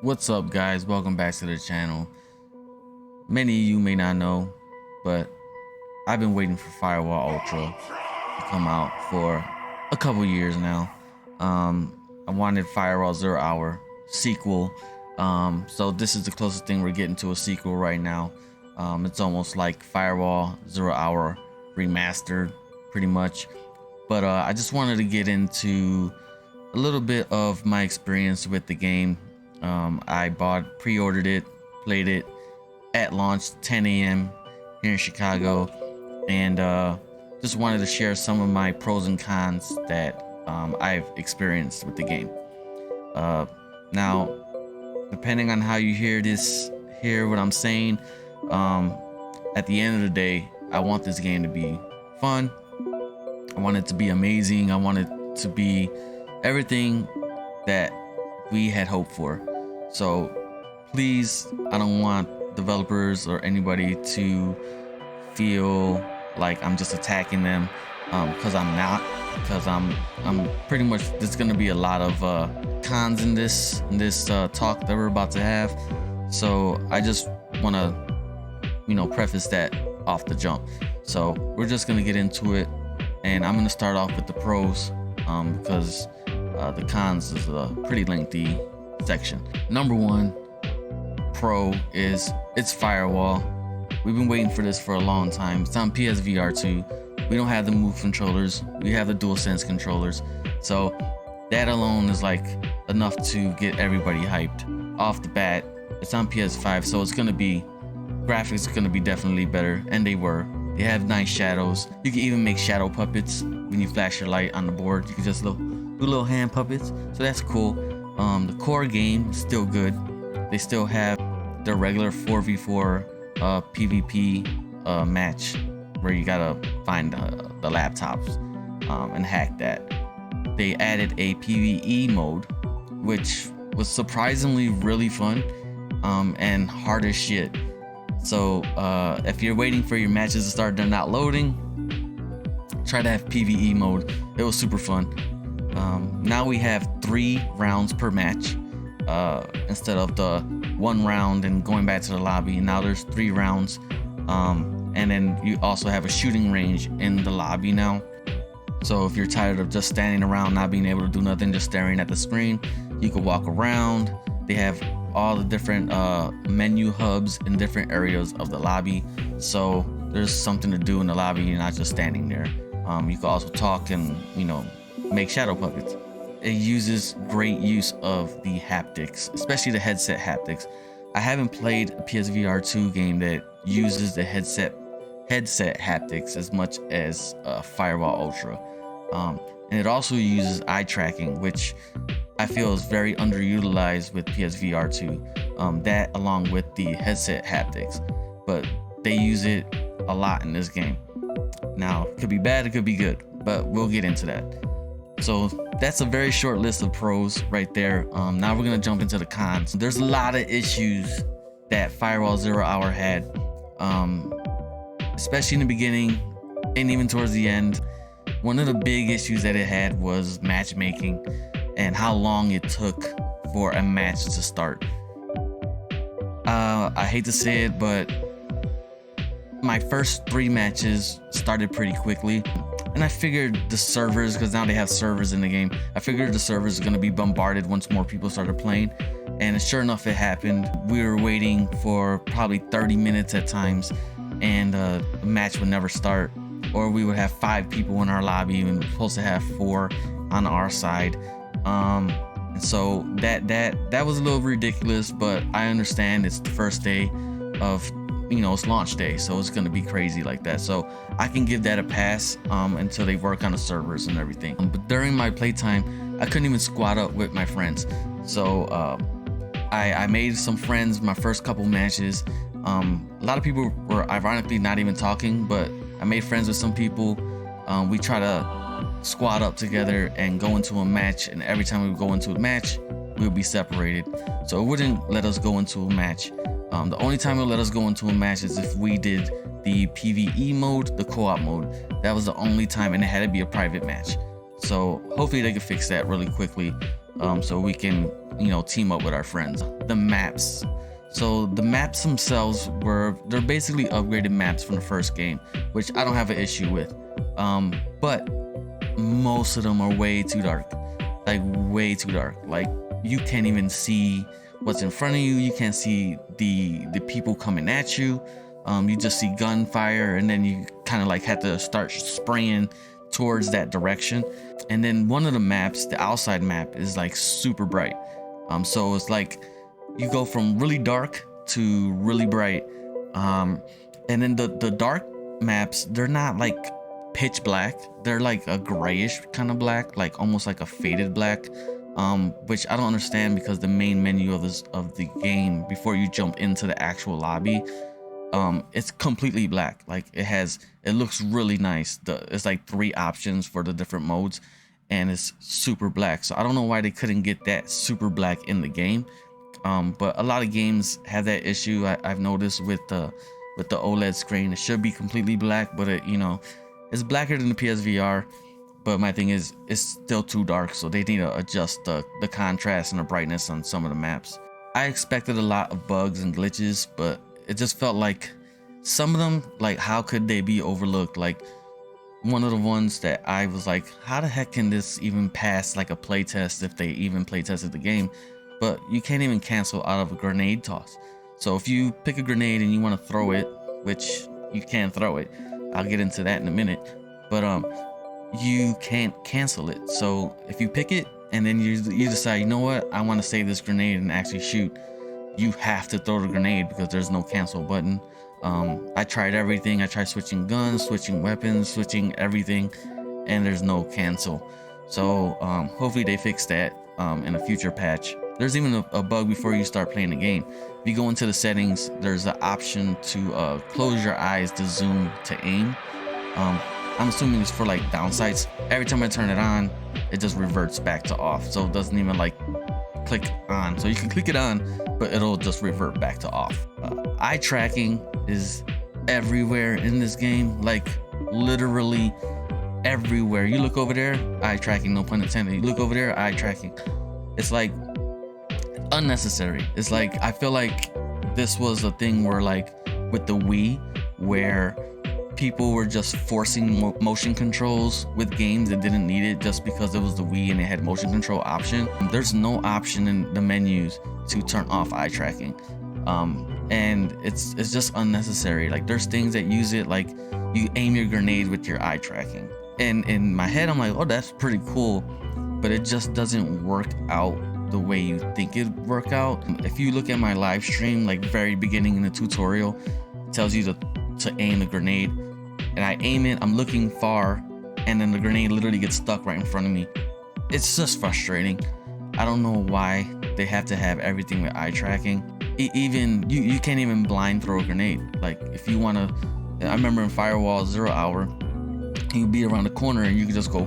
What's up, guys? Welcome back to the channel. Many of you may not know, but I've been waiting for Firewall Ultra to come out for a couple years now. I wanted Firewall 0 Hour sequel, so this is the closest thing we're getting to a sequel right now. It's almost like Firewall 0 Hour remastered, pretty much. But I just wanted to get into a little bit of my experience with the game. I pre-ordered it, played it at launch, 10 a.m. here in Chicago, and just wanted to share some of my pros and cons that I've experienced with the game. Now, depending on how you hear what I'm saying, at the end of the day, I want this game to be fun. I want it to be amazing. I want it to be everything that we had hoped for. So please, I don't want developers or anybody to feel like I'm just attacking them, because I'm not. Because I'm pretty much, there's gonna be a lot of cons in this talk that we're about to have. So I just want to preface that off the jump. So we're just gonna get into it, and I'm gonna start off with the pros, because the cons is a pretty lengthy section. Number one pro is it's Firewall. We've been waiting for this for a long time. It's on PSVR2. We don't have the Move controllers. We have the DualSense controllers. So that alone is like enough to get everybody hyped. Off the bat, it's on PS5, so it's gonna be, graphics are gonna be definitely better, and they were. They have nice shadows. You can even make shadow puppets when you flash your light on the board. You can just do little hand puppets, so that's cool. The core game is still good. They still have their regular 4v4 PvP match where you gotta find the laptops and hack that. They added a PvE mode, which was surprisingly really fun and hard as shit. So if you're waiting for your matches to start, they're not loading, try to have PvE mode. It was super fun. Now we have 3 rounds per match instead of the 1 round and going back to the lobby. Now there's 3 rounds, and then you also have a shooting range in the lobby now. So if you're tired of just standing around not being able to do nothing, just staring at the screen, you can walk around. They have all the different menu hubs in different areas of the lobby, so there's something to do in the lobby. You're not just standing there. You can also talk and make shadow puppets. It uses great use of the haptics, especially the headset haptics. I haven't played a PSVR2 game that uses the headset haptics as much as Firewall Ultra. And it also uses eye tracking, which I feel is very underutilized with PSVR2. That along with the headset haptics, but they use it a lot in this game. Now, it could be bad, it could be good, but we'll get into that. So that's a very short list of pros right there. Now we're gonna jump into the cons. There's a lot of issues that Firewall 0 Hour had, especially in the beginning and even towards the end. One of the big issues that it had was matchmaking and how long it took for a match to start. I hate to say it, but my first 3 matches started pretty quickly. And I figured the servers, because now they have servers in the game, I figured the servers are going to be bombarded once more people started playing. And sure enough, it happened. We were waiting for probably 30 minutes at times, and the match would never start. Or we would have 5 people in our lobby and we're supposed to have 4 on our side. And so that was a little ridiculous, but I understand it's the first day of, it's launch day, so it's gonna be crazy like that. So I can give that a pass until they work on the servers and everything. But during my playtime, I couldn't even squad up with my friends. So I made some friends my first couple matches. A lot of people were ironically not even talking, but I made friends with some people. We try to squad up together and go into a match, and every time we would go into a match, we would be separated. So it wouldn't let us go into a match. The only time it let us go into a match is if we did the PvE mode, the co-op mode. That was the only time, and it had to be a private match. So hopefully they can fix that really quickly, so we can team up with our friends. The maps. So the maps themselves they're basically upgraded maps from the first game, which I don't have an issue with. But most of them are way too dark, like way too dark. Like you can't even see what's in front of you. You can't see the people coming at you. You just see gunfire, and then you kind of like have to start spraying towards that direction. And then one of the maps, the outside map, is like super bright. So it's like you go from really dark to really bright. And then the dark maps, they're not like pitch black. They're like a grayish kind of black, like almost like a faded black. Which I don't understand, because the main menu of the game before you jump into the actual lobby, it's completely black. Like it looks really nice. It's like 3 options for the different modes, and it's super black. So I don't know why they couldn't get that super black in the game. But a lot of games have that issue. I've noticed with the OLED screen, it should be completely black, but it's blacker than the PSVR. But my thing is, it's still too dark, so they need to adjust the contrast and the brightness on some of the maps. I expected a lot of bugs and glitches, but it just felt like some of them, like, how could they be overlooked? Like, one of the ones that I was like, how the heck can this even pass like a playtest, if they even playtested the game? But you can't even cancel out of a grenade toss. So if you pick a grenade and you want to throw it, which you can throw it, I'll get into that in a minute, but you can't cancel it. So if you pick it and then you decide, you know what, I want to save this grenade and actually shoot, you have to throw the grenade, because there's no cancel button. I tried everything. I tried switching guns, switching weapons, switching everything, and there's no cancel. So hopefully they fix that in a future patch. There's even a bug before you start playing the game. If you go into the settings, there's an option to close your eyes to zoom to aim. I'm assuming it's for like downsights. Every time I turn it on, it just reverts back to off. So it doesn't even like click on. So you can click it on, but it'll just revert back to off. Eye tracking is everywhere in this game, like literally everywhere. You look over there, eye tracking, no pun intended. You look over there, eye tracking. It's like unnecessary. It's like, I feel like this was a thing where, like with the Wii, where people were just forcing motion controls with games that didn't need it just because it was the Wii and it had motion control option. There's no option in the menus to turn off eye tracking, and it's just unnecessary. Like there's things that use it, like you aim your grenade with your eye tracking, and in my head I'm like, oh, that's pretty cool, but it just doesn't work out the way you think it'd work out. If you look at my live stream, like very beginning in the tutorial, it tells you to aim the grenade, and I aim it, I'm looking far, and then the grenade literally gets stuck right in front of me. It's just frustrating. I don't know why they have to have everything with eye tracking. Even you can't even blind throw a grenade. Like if you want to, I remember in Firewall 0 Hour, you'd be around the corner and you could just go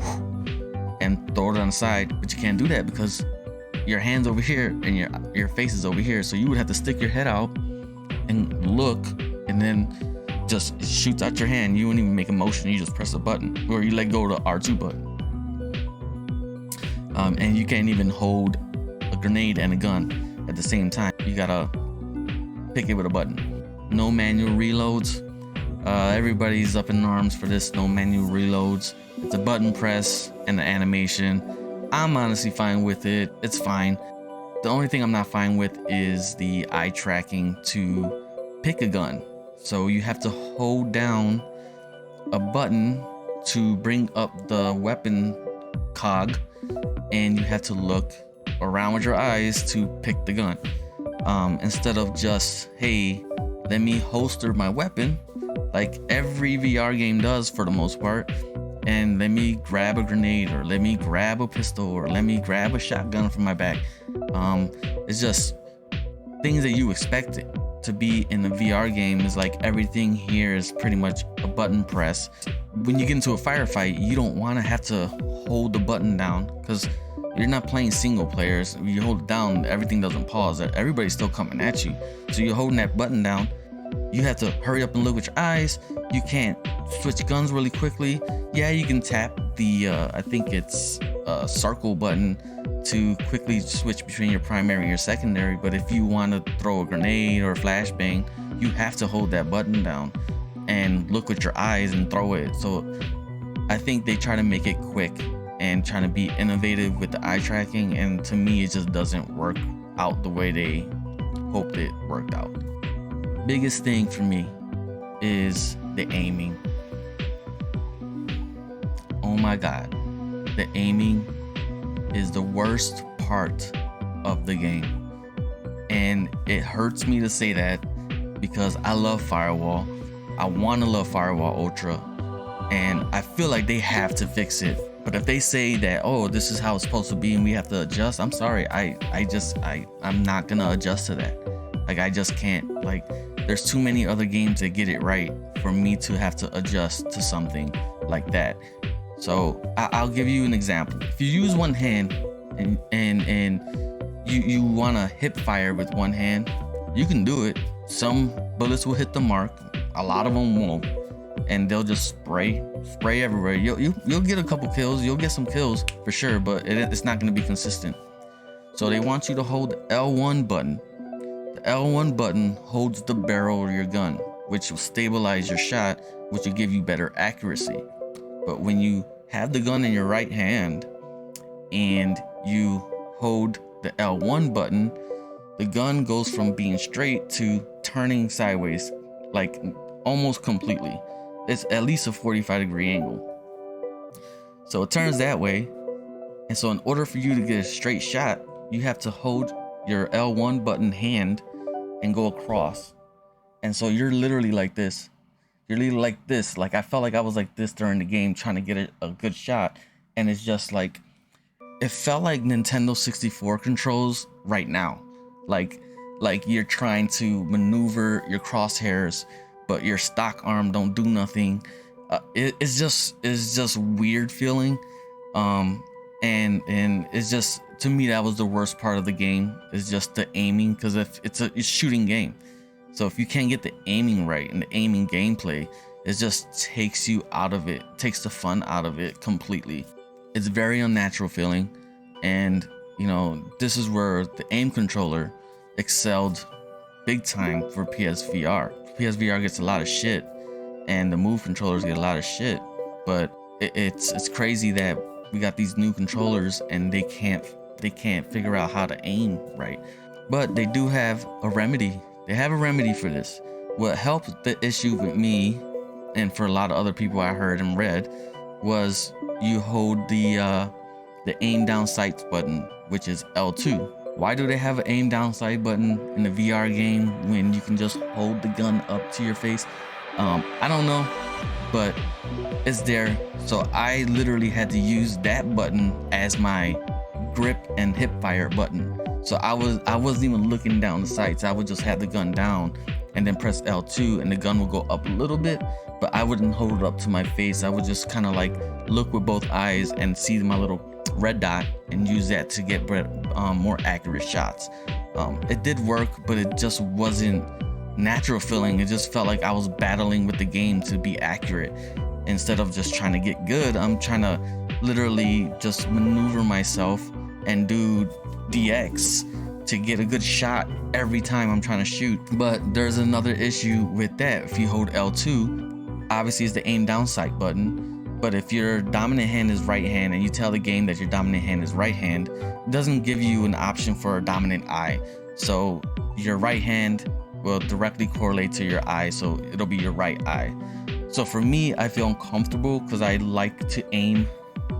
and throw it on the side, but you can't do that because your hand's over here and your face is over here. So you would have to stick your head out and look, and then just shoots out your hand. You wouldn't even make a motion, you just press a button, or you let go of the R2 button. And you can't even hold a grenade and a gun at the same time. You gotta pick it with a button. No manual reloads. Everybody's up in arms for this. No manual reloads. It's a button press and the animation. I'm honestly fine with it. It's fine. The only thing I'm not fine with is the eye tracking to pick a gun. So you have to hold down a button to bring up the weapon cog, and you have to look around with your eyes to pick the gun. Instead of just, hey, let me holster my weapon, like every VR game does for the most part, and let me grab a grenade, or let me grab a pistol, or let me grab a shotgun from my back. It's just things that you expect it to be in the VR game. Is like everything here is pretty much a button press. When you get into a firefight, you don't want to have to hold the button down, because you're not playing single players. If you hold it down, everything doesn't pause. Everybody's still coming at you. So you're holding that button down. You have to hurry up and look with your eyes. You can't switch guns really quickly. Yeah, you can tap the, I think it's circle button to quickly switch between your primary and your secondary. But if you want to throw a grenade or a flashbang, you have to hold that button down and look with your eyes and throw it. So I think they try to make it quick and trying to be innovative with the eye tracking, and to me it just doesn't work out the way they hoped it worked out. Biggest thing for me is the aiming. Oh my god, the aiming is the worst part of the game, and it hurts me to say that because I love Firewall. I want to love Firewall Ultra, and I feel like they have to fix it. But if they say that, oh, this is how it's supposed to be and we have to adjust, I'm sorry, I'm not gonna adjust to that. Like, I just can't. Like, there's too many other games that get it right for me to have to adjust to something like that. So I'll give you an example. If you use one hand and you want to hip fire with one hand, you can do it. Some bullets will hit the mark, a lot of them won't, and they'll just spray everywhere. You'll get a couple kills, you'll get some kills for sure, but it's not going to be consistent. So they want you to hold the L1 button. The L1 button holds the barrel of your gun, which will stabilize your shot, which will give you better accuracy. But when you have the gun in your right hand and you hold the L1 button, the gun goes from being straight to turning sideways, like almost completely. It's at least a 45-degree angle. So it turns that way. And so in order for you to get a straight shot, you have to hold your L1 button hand and go across. And so you're literally like this. You're literally like this. Like, I felt like I was like this during the game trying to get a good shot. And it's just like, it felt like Nintendo 64 controls right now. Like you're trying to maneuver your crosshairs, but your stock arm don't do nothing. It's just weird feeling. And it's just, to me, that was the worst part of the game, is just the aiming, because if it's a shooting game. So if you can't get the aiming right and the aiming gameplay, it just takes you out of it, takes the fun out of it completely. It's very unnatural feeling. And you know, this is where the aim controller excelled big time for PSVR. PSVR gets a lot of shit, and the move controllers get a lot of shit, but it's crazy that we got these new controllers and they can't figure out how to aim right. But they do have a remedy. They have a remedy for this. What helped the issue with me, and for a lot of other people I heard and read, was you hold the aim down sights button, which is L2. Why do they have an aim down sight button in the VR game when you can just hold the gun up to your face? I don't know, but it's there. So I literally had to use that button as my grip and hip fire button. So I wasn't even looking down the sights. I would just have the gun down and then press L2 and the gun would go up a little bit, but I wouldn't hold it up to my face. I would just kind of like look with both eyes and see my little red dot and use that to get more accurate shots. It did work, but it just wasn't natural feeling. It just felt like I was battling with the game to be accurate. Instead of just trying to get good, I'm trying to literally just maneuver myself and do DX to get a good shot every time I'm trying to shoot. But there's another issue with that. If you hold L2, obviously it's the aim down sight button, but if your dominant hand is right hand and you tell the game that your dominant hand is right hand, it doesn't give you an option for a dominant eye. So your right hand will directly correlate to your eye, so it'll be your right eye. So for me, I feel uncomfortable because I like to aim.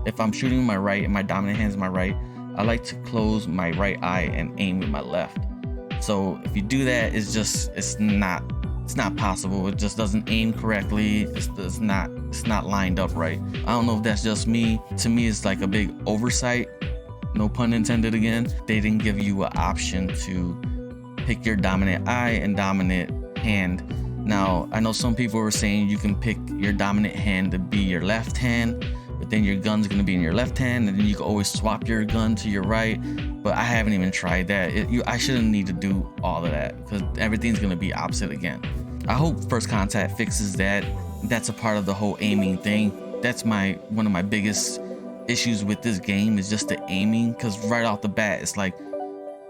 If I'm shooting with my right and my dominant hand is my right, I like to close my right eye and aim with my left. So if you do that, it's not possible. It just doesn't aim correctly. It's not lined up right. I don't know if that's just me. To me, it's like a big oversight. No pun intended again. They didn't give you an option to pick your dominant eye and dominant hand. Now, I know some people were saying you can pick your dominant hand to be your left hand, but then your gun's gonna be in your left hand, and then you can always swap your gun to your right. But I haven't even tried that. I shouldn't need to do all of that because everything's gonna be opposite again. I hope First Contact fixes that. That's a part of the whole aiming thing. That's one of my biggest issues with this game is just the aiming, because right off the bat it's like,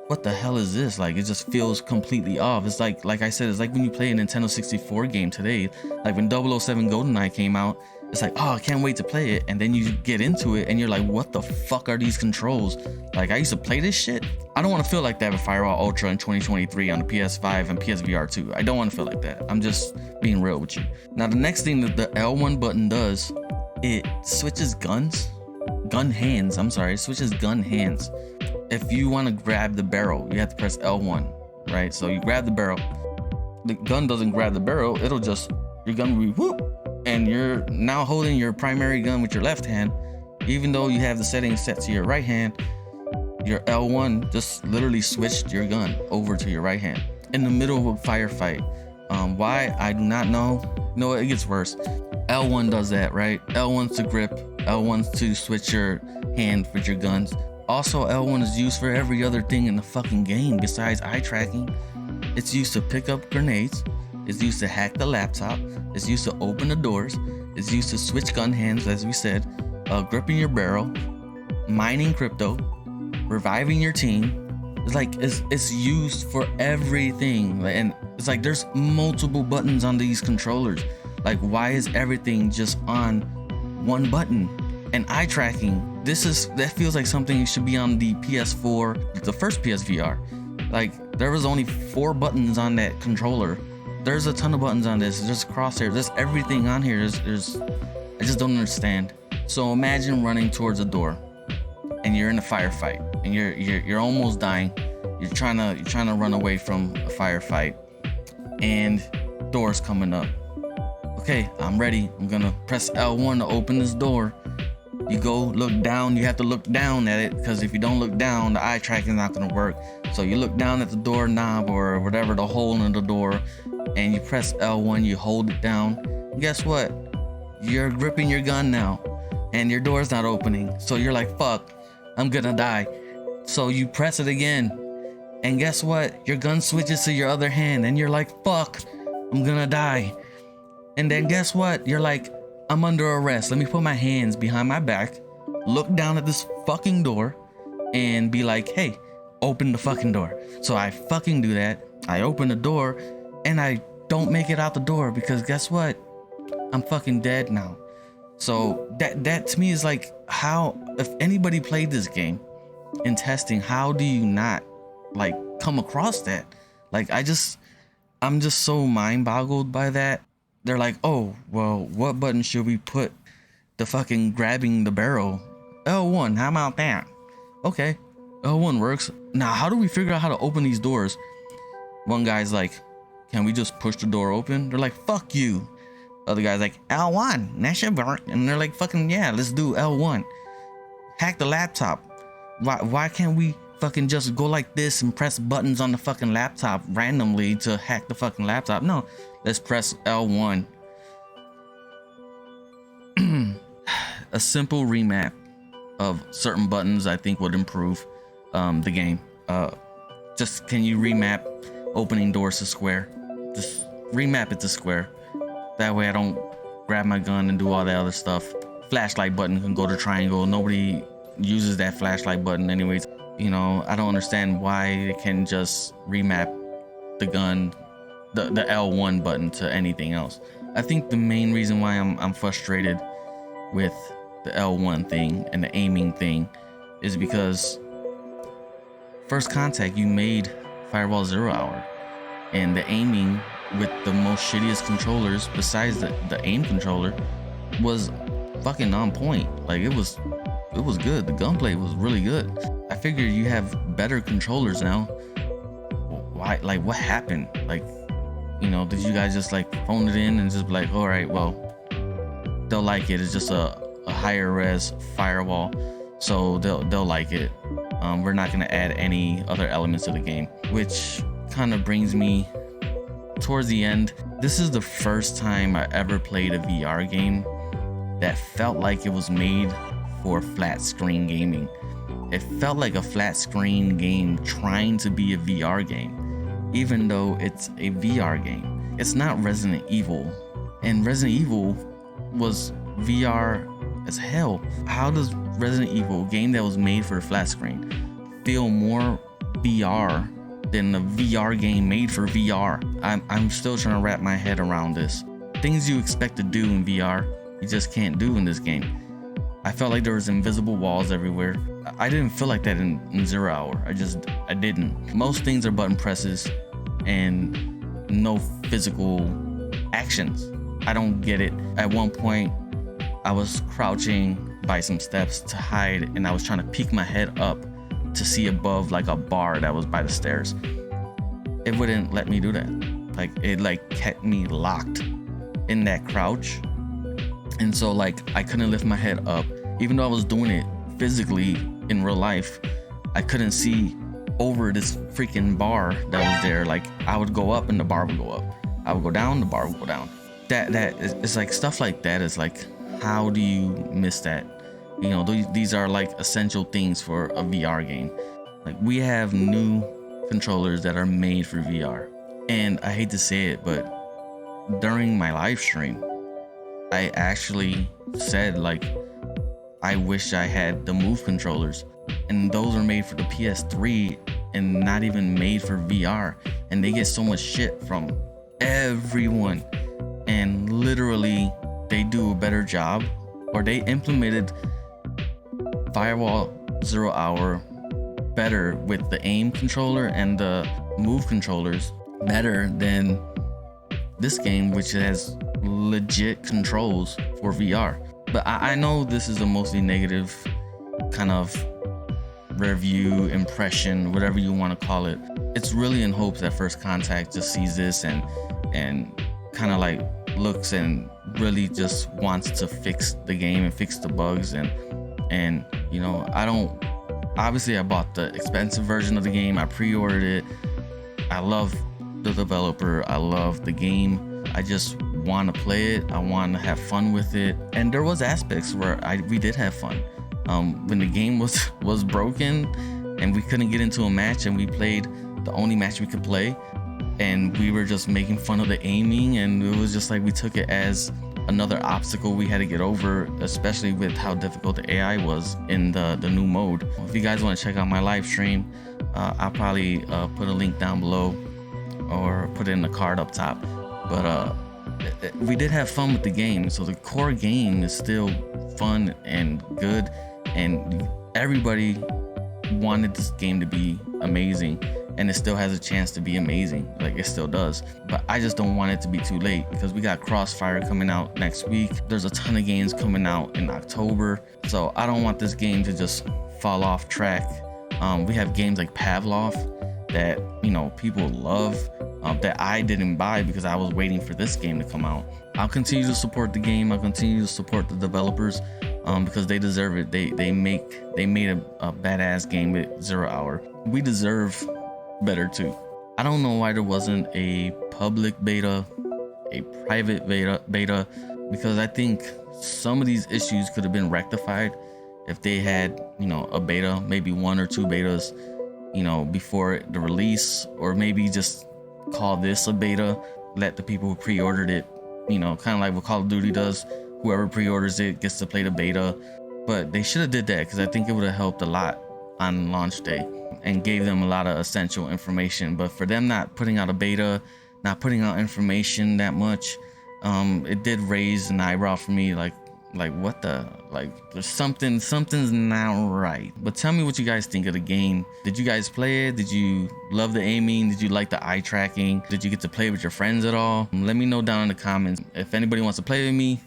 what the hell is this? Like, it just feels completely off. It's like I said, it's like when you play a Nintendo 64 game today, like when 007 GoldenEye came out, it's like, oh, I can't wait to play it, and then you get into it and you're like, what the fuck are these controls? Like, I used to play this shit. I don't want to feel like that with Firewall Ultra in 2023 on the PS5 and PSVR2. I don't want to feel like that. I'm just being real with you. Now, the next thing that the L1 button does, it switches gun hands. It switches gun hands. If you want to grab the barrel, you have to press L1, right? So you grab the barrel. The gun doesn't grab the barrel. It'll just, your gun will be whoop, and you're now holding your primary gun with your left hand. Even though you have the settings set to your right hand, your L1 just literally switched your gun over to your right hand in the middle of a firefight. Why? I do not know. No, it gets worse. L1 does that, right? L1's to grip, L1's to switch your hand with your guns. Also, L1 is used for every other thing in the fucking game besides eye tracking. It's used to pick up grenades. It's used to hack the laptop. It's used to open the doors. It's used to switch gun hands, as we said, gripping your barrel, mining crypto, reviving your team. It's like, it's used for everything. And it's like, there's multiple buttons on these controllers. Like, why is everything just on one button? And eye tracking, that feels like something should be on the PS4, the first PSVR. Like, there was only 4 buttons on that controller. There's a ton of buttons on this. There's crosshairs. There's everything on here. I just don't understand. So imagine running towards a door, and you're in a firefight, and you're almost dying. You're trying to run away from a firefight, and doors coming up. Okay, I'm ready. I'm gonna press L1 to open this door. You go look down. You have to look down at it, because if you don't look down, the eye tracking is not gonna work. So you look down at the door knob or whatever, the hole in the door, and you press L1. You hold it down. And guess what? You're gripping your gun now, and your door's not opening. So you're like, fuck, I'm gonna die. So you press it again, and guess what? Your gun switches to your other hand, and you're like, fuck, I'm gonna die. And then guess what? You're like, I'm under arrest. Let me put my hands behind my back, look down at this fucking door, and be like, hey, open the fucking door. So I fucking do that. I open the door, and I don't make it out the door, because guess what? I'm fucking dead now. So that to me is like, how, if anybody played this game in testing, how do you not like come across that? Like, I'm just so mind boggled by that. They're like, oh, well, what button should we put the fucking grabbing the barrel? L1, how about that? Okay, L1 works. Now, how do we figure out how to open these doors? One guy's like, can we just push the door open? They're like, fuck you. Other guy's like, L1, that should work. And they're like, fucking yeah, let's do L1. Hack the laptop. Why can't we fucking just go like this and press buttons on the fucking laptop randomly to hack the fucking laptop? No, let's press L1. A simple remap of certain buttons, I think, would improve the game. Just, can you remap opening doors to square? Just remap it to square. That way I don't grab my gun and do all that other stuff. Flashlight button can go to triangle. Nobody uses that flashlight button anyways. You know, I don't understand why they can just remap the gun, the L1 button, to anything else. I think the main reason why I'm frustrated with the L1 thing and the aiming thing is because First Contact, you made Firewall 0 Hour, and the aiming with the most shittiest controllers besides the aim controller was fucking on point. Like, it was good. The gunplay was really good. I figure you have better controllers now. Why? Like, what happened? Like, you know, did you guys just like phone it in and just be like, all right, well, they'll like it. It's just a higher res Firewall, so they'll like it. We're not gonna add any other elements to the game, which kind of brings me towards the end. This is the first time I ever played a VR game that felt like it was made for flat screen gaming. It felt like a flat screen game trying to be a VR game, even though it's a VR game. It's not Resident Evil, and Resident Evil was VR as hell. How does Resident Evil, a game that was made for a flat screen, feel more VR than a VR game made for VR? I'm still trying to wrap my head around this. Things you expect to do in VR, you just can't do in this game. I felt like there was invisible walls everywhere. I didn't feel like that in 0 Hour. I didn't. Most things are button presses and no physical actions. I don't get it. At one point, I was crouching by some steps to hide, and I was trying to peek my head up to see above like a bar that was by the stairs. It wouldn't let me do that. Like, it like kept me locked in that crouch. And so like I couldn't lift my head up. Even though I was doing it physically in real life, I couldn't see over this freaking bar that was there. Like, I would go up and the bar would go up. I would go down, the bar would go down. It's like stuff like that is like, how do you miss that? You know, these are like essential things for a VR game. Like, we have new controllers that are made for VR. And I hate to say it, but during my live stream, I actually said like, I wish I had the Move controllers, and those are made for the PS3 and not even made for VR, and they get so much shit from everyone, and literally they do a better job, or they implemented Firewall 0 Hour better with the aim controller and the Move controllers better than this game, which has legit controls for VR. But I know this is a mostly negative kind of review, impression, whatever you want to call it. It's really in hopes that First Contact just sees this and kind of like looks and really just wants to fix the game and fix the bugs. And you know, I bought the expensive version of the game. I pre-ordered it. I love the developer. I love the game. I just want to play it. I want to have fun with it. And there was aspects where we did have fun. When the game was broken and we couldn't get into a match, and we played the only match we could play, and we were just making fun of the aiming, and it was just like we took it as another obstacle we had to get over, especially with how difficult the AI was in the new mode. If you guys want to check out my live stream, I'll probably put a link down below or put it in the card up top. But we did have fun with the game, so the core game is still fun and good, and everybody wanted this game to be amazing, and it still has a chance to be amazing. Like, it still does. But I just don't want it to be too late, because we got Crossfire coming out next week. There's a ton of games coming out in October, so I don't want this game to just fall off track. We have games like Pavlov that, you know, people love, that I didn't buy because I was waiting for this game to come out. I'll continue to support the game. I'll continue to support the developers, because they deserve it. They made a badass game with 0 Hour. We deserve better too. I don't know why there wasn't a public beta, a private beta, because I think some of these issues could have been rectified if they had, you know, a beta, maybe 1 or 2 betas, you know, before the release, or maybe just call this a beta, let the people who pre-ordered it, you know, kind of like what Call of Duty does, whoever pre-orders it gets to play the beta. But they should have did that, because I think it would have helped a lot on launch day and gave them a lot of essential information. But for them not putting out a beta, not putting out information that much, it did raise an eyebrow for me, like what the, like, there's something's not right. But tell me what you guys think of the game. Did you guys play it? Did you love the aiming? Did you like the eye tracking? Did you get to play with your friends at all? Let me know down in the comments. If anybody wants to play with me,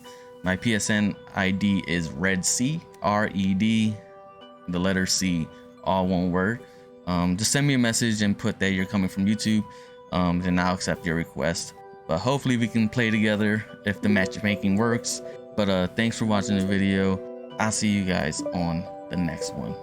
my PSN ID is RedC, R-E-D, the letter C, all one word. Just send me a message and put that you're coming from YouTube, then I'll accept your request. But hopefully we can play together if the matchmaking works. But thanks for watching the video. I'll see you guys on the next one.